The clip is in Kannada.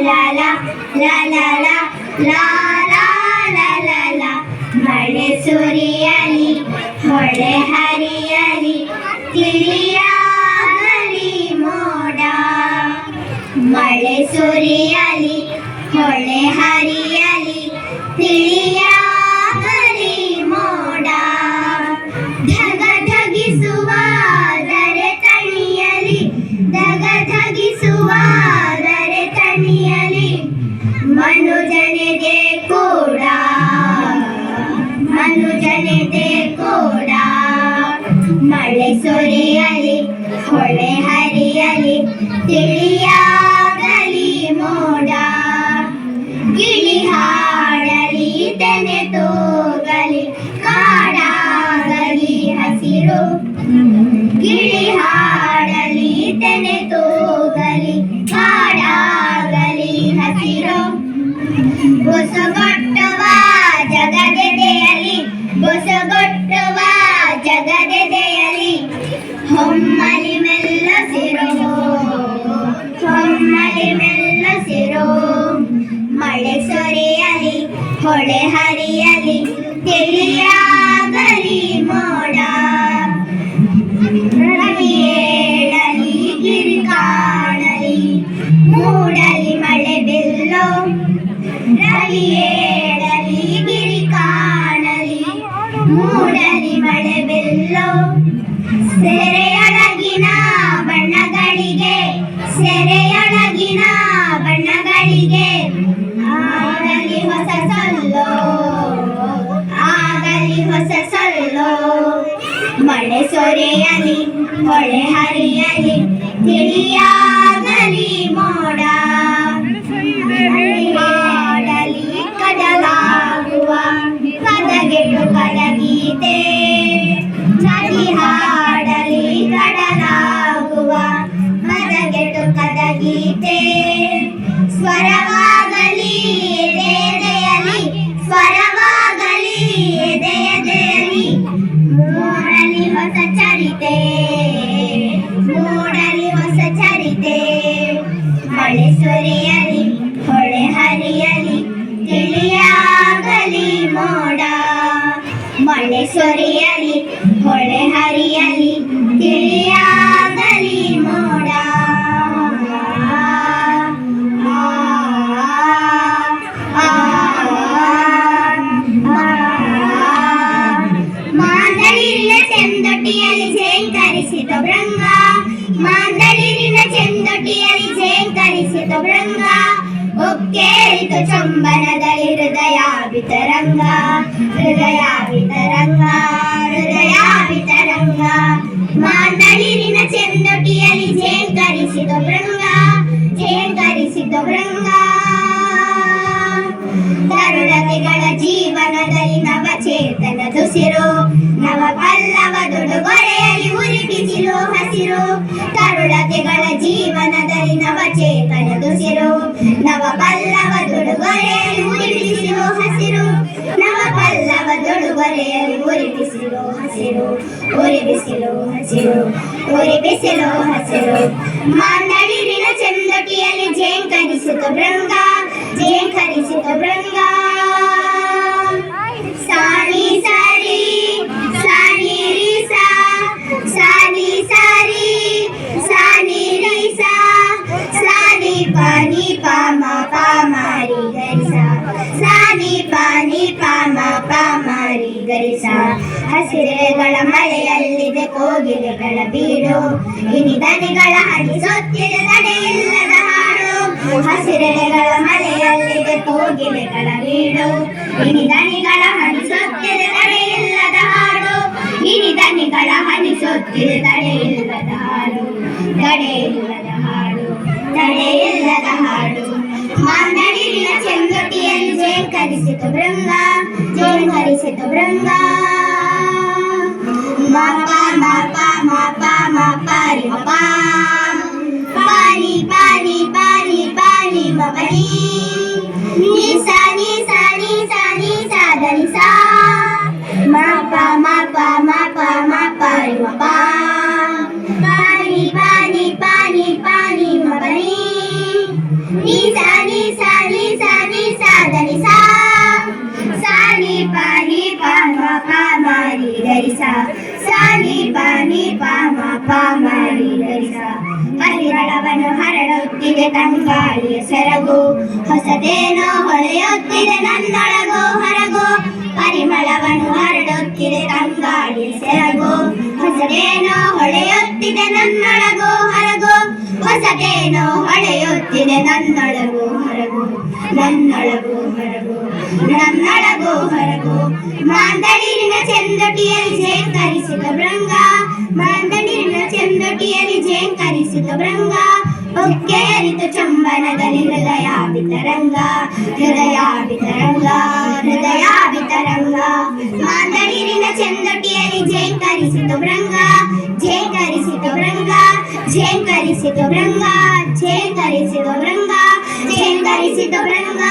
ಲಾ ಲಾ ಲಾ ಲಾ ಲಾ ಲಾ ಲಾ ಲಾ ಲಾ ಲಾ. ಮಳೆ ಸುರಿಯಲಿ ಹೊಳೆ ಹರಿಯಲಿ ತಿಳಿಯಾಗಲಿ ಮೋಡ. ಮಳೆ ಸುರಿಯಲಿ ಹೊಳೆ ಹರಿಯಲಿ ತಿಳಿಯಾಗಲಿ ಮೋಡ. ಧಗ ಧಗಿಸುವ ದರೆ ತಣಿಯಲಿ ಧಗ ಧಗಿಸುವ ದರೆ ತಣಿಯಲಿ ಮನುಜನಿಗೆ ಕೂಡ ಮನುಜನಿಗೆ ಕೂಡ. ಮಳೆ ಸುರಿಯಲಿ ಹೊಳೆ ಹರಿಯಲಿ ತಿಳಿಯಾಗಲಿ ಮೋಡ. ಗಿಳಿ ಹಾಡಲಿ ತೆನೆ ತೂಗಲಿ ಕಾಡಾಗಲಿ ಹಸಿರು. ಗಿಳಿ ಹಾಡಲಿ ತೆನೆ ತೂಗಲಿ ಕಾಡಾಗಲಿ ಹಸಿರು. ಬೊಸಗೊಟ್ಟುವ ಜಗದೆದೆಯಲಿ ಬೊಸಗೊಟ್ಟುವ ಜಗದೆದೆಯಲಿ ಹೊಮ್ಮಲಿ ಮೆಲ್ಲಸಿರು ಹೊಮ್ಮಲಿ ಮೆಲ್ಲಸಿರು. ಮಳೆ ಸುರಿಯಲಿ ಹೊಳೆ ಹರಿಯಲಿ ತಿಳಿಯಾಗಲಿ ಮೋಡ. ರವಿ ಏಳಲಿ ಗಿರಿ ಕಾಣಲಿ ಮೂಡಲಿ ಮಳೆ ಬಿಲ್ಲು. ರವಿ ಏಳಲಿ ಗಿರಿ ಕಾಣಲಿ ಮೂಡಲಿ ಮಳೆ ಬಿಲ್ಲು. ಸೆರೆಯೊಳಗಿನ ಬಣ್ಣಗಳಿಗೆ ಸೆರೆಯೊಳಗಿನ ಬಣ್ಣಗಳಿಗೆ ಆಗಲಿ ಹೊಸ ಸೊಲ್ಲು ಆಗಲಿ ಹೊಸ ಸೊಲ್ಲು. ಮಳೆ ಸುರಿಯಲಿ ಹೊಳೆ ಹರಿಯಲಿ ತಿಳಿಯಾಗಲಿ ಮೋಡ. ಹಾಡಲಿ ಕಡಲಾಗುವ ಕದಗೆಟ್ಟು ಕಡಗೀತೆ. ನದಿ ಹಾಡಲಿ ಕಡಲಾಗುವ ಕದಗೆಟ್ಟು ಕದಗೀತೆ. ಸ್ವರವಾಗಲಿ ಎದೆಯಲಿ ಸ್ವರವಾಗಲಿ ಎದೆಯಲಿ ಮೂಡಲಿ ಹೊಸ ಚರಿತೆ ಮೂಡಲಿ ಹೊಸ ಚರಿತೆ. ಮಳೆ ಸುರಿಯಲಿ ಹೊಳೆ ಹರಿಯಲಿ ತಿಳಿಯಾಗಲಿ ಮೋಡ. ಮಳೆ ಸುರಿಯಲಿ ಹೊಳೆ ಹರಿಯಲಿ ತಿಳಿಯಾಗಲಿ ಮೋಡ. ಮಾದಳಿರಿನ ಚೆಂದೊಟ್ಟಿಯಲ್ಲಿ ಝೇಂಕರಿಸಿದ ಭೃಂಗ. ಮಾದಳಿರಿನ ಚೆಂದೊಟ್ಟಿಯಲ್ಲಿ ಝೇಂಕರಿಸಿದ ಭೃಂಗ. ಒಕ್ಕೇರಿತು ಚಂಬನದಲ್ಲಿ ಹೃದಯ ಬಿತರಂಗ ಹೃದಯ ಬಿತರಂಗ ಹೃದಯ ಬಿತರಂಗ. ಮಾದಳಿರಿನ ಚೆಂದೊಟ್ಟಿಯಲ್ಲಿ ಝೇಂಕರಿಸಿದ ಭೃಂಗ ಝೇಂಕರಿಸಿದ ಭೃಂಗ. ತರುಣತೆಗಳ ಜೀವನದಲ್ಲಿ ನವಚೇತನ ದುಸಿರು. ನವ ಪಲ್ಲವ ದುಡುಗೊರೆಯಲ್ಲಿ ಉರಿ ಬಿಸಿಲು ಹಸಿರು. ತರುಣತೆಗಳ ಜೀವನದಲ್ಲಿ ನವಚೇತನ ದುಸಿರು. ನವ ಪಲ್ಲವ ದುಡುಗೊರೆಯಲ್ಲಿ ಉರಿ ಬಿಸಿಲು ಹಸಿರು. ನವ ಪಲ್ಲವ ದುಡುಗೊರೆಯಲ್ಲಿ ಉರಿ ಬಿಸಿಲು ಹಸಿರು. ಉರಿ ಬಿಸಿಲು ಹಸಿರು ಉರಿ ಬಿಸಿಲು ಹಸಿರು. ಮಾದಳಿರಿನ ಚೆಂದೊಟ್ಟಿಯಲ್ಲಿ ಝೇಂಕರಿಸಿದ ಭೃಂಗ ಝೇಂಕರಿಸಿದ ಭೃಂಗ. ಸಾರಿ ಸಾರಿ ಸಾರಿ ರಿ ಸಾ ಸಾರಿ ಸಾರಿ ಸಾರಿ ರಿ ಸಾ ಸಾರಿ ಪಾನಿ ಪಾಮ ಪಾಮಾರಿ ಗರಿ ಸಾ ಸಾರಿ ಪಾನಿ ಪಾಮ ಪಾಮಾರಿ ಗರಿ ಸಾ. ಹಸಿರೆಗಳ ಮಳೆಯಲ್ಲಿದೆ ಕೋಗಿಲೆಗಳ ಬೀಡು. ಇನಿದನಿಗಳ ಹರಿಸೊತ್ತಿದೆ ತಡೆಯಿಲ್ಲದ ಹಾಡು. ಹಸಿರೆಗಳ ಮಳೆಯಲ್ಲಿದೆ ಕೋಗಿಲೆಗಳ ಬೀಡು. ಇನಿದನಿಗಳ ಹರಿಸೊತ್ತಿದೆ ತಡೆಯಿಲ್ಲದ ಹಾಡು. ಇನಿದನಿಗಳ ಹರಿಸೊತ್ತಿದೆ ತಡೆಯಿಲ್ಲದ ಹಾಡು. ತಡೆಯಿಲ್ಲದ ಹಾಡು ತಡೆಯಿಲ್ಲದ ಹಾಡು. ಮಾದಳಿರಿನ ಚೆಂದೊಟ್ಟಿಯಲ್ಲಿ ಝೇಂಕರಿಸಿತು ಭೃಂಗ ಝೇಂಕರಿಸಿತು ಭೃಂಗ. ಮಪ ಮಪ ಮಪ ಮಪ ರಿ ಮಪ ಪಾನಿ ಪಾನಿ ಪಾನಿ ಪಾನಿ ಮಪನಿ. ni sa ni sa ni sa ni sa da ni sa. ಮಪ ಮಪ ಮಪ ಮಪ ರಿ ಮಪ ಪಾನಿ ಪಾನಿ ಪಾನಿ ಪಾನಿ ಮಪನಿ. ni sa ni ಸ ಸಾನಿ ಪಾನಿ ಪಾಮ ಪಾಮರಿ ಗರಿಸ ಪರಿಮಳವನ್ನು ಹರಡುತ್ತಿದೆ ತಂಗಾಳಿಯ ಸೆರಗು ಹೊಸದೇನೋ ಹೊಳೆಯುತ್ತಿದೆ ನನ್ನೊಳಗೋ ಹೊರಗೋ ಪರಿಮಳವನ್ನು ಹರಡುತ್ತಿದೆ ತಂಗಾಳಿಯ ಸೆರಗು ಹೊಸದೇನೋ ಹೊಳೆಯುತ್ತಿದೆ ನನ್ನೊಳಗೋ ಹೊರಗೋ ಹೊಸದೇನೋ ಹೊಳೆಯುತ್ತಿದೆ ನನ್ನೊಳಗೋ ಹೊರಗೋ ನನ್ನೊಳಗೋ ಹೊರಗೋ ನನ್ನೊಳಗೋ ಹೊರಗೋ ಮಾಂದಳಿರಿನ ಚೆಂದೊಟಿಯಲ್ಲಿ ಜೇಂಕರಿಸಿದ ಭೃಂಗ ಮಾಂದಳಿರಿನ ಚೆಂದೊಟಿಯಲ್ಲಿ ಜೇಂಕರಿಸಿದ ಭೃಂಗ ಒಕ್ಕೆ ಅರಿತು ಚಂಬನದಲ್ಲಿ ಹೃದಯ ವಿತರಂಗ ಹೃದಯ ವಿತರಂಗ ಹೃದಯ ವಿತರಂಗ ಮಾಂದಳಿರಿನ ಚೆಂದೊಟಿಯಲ್ಲಿ ಜೇಂಕರಿಸಿತು ಭೃಂಗ ಜೇಂಕರಿಸಿತು ಭೃಂಗ ಜೇಂಕರಿಸಿತು ಭೃಂಗ ಜೇಂಕರಿಸಿತು ಭೃಂಗ ಜೇಂಕರಿಸಿತು ಭೃಂಗ